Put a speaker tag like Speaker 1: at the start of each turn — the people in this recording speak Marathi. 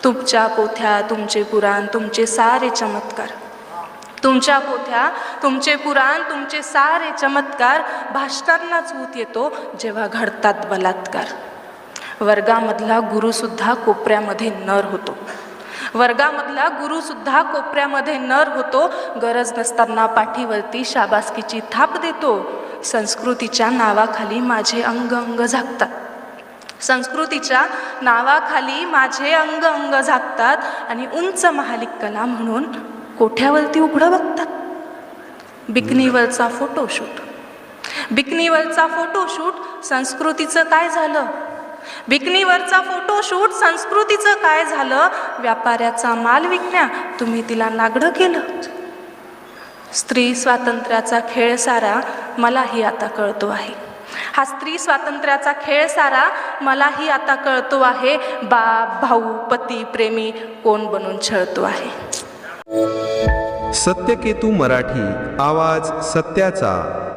Speaker 1: तुमच्या पोथ्या तुमचे पुराण तुमचे सारे चमत्कार, तुमच्या पोथ्या तुमचे पुराण तुमचे सारे चमत्कार भाषणांनाच ऊत येतो जेव्हा घडतात बलात्कार. वर्गामधला गुरुसुद्धा कोपऱ्यामध्ये नर होतो, वर्गामधला गुरुसुद्धा कोपऱ्यामध्ये नर होतो. गरज नसताना पाठीवरती शाबासकीची थाप देतो. संस्कृतीच्या नावाखाली माझे अंग अंग झाकतात, संस्कृतीच्या नावाखाली माझे अंग अंग झाकतात आणि उंच महालिक कला म्हणून कोठ्यावरती उघडं बघतात. बिकनीवरचा फोटोशूट, बिकनीवरचा फोटोशूट संस्कृतीचं काय झालं? बिकनीवरचा फोटोशूट संस्कृतीचं काय झालं? व्यापाऱ्याचा माल विकण्या तुम्ही तिला नागडं केलं. स्त्री स्वातंत्र्याचा खेळ सारा मलाही आता कळतो आहे, हा स्त्री स्वातंत्र्याचा खेळ सारा मलाही आता कळतो आहे. बाप भाऊ पती प्रेमी कोण बनून छळतो आहे.
Speaker 2: सत्यकेतू मराठी, आवाज सत्याचा.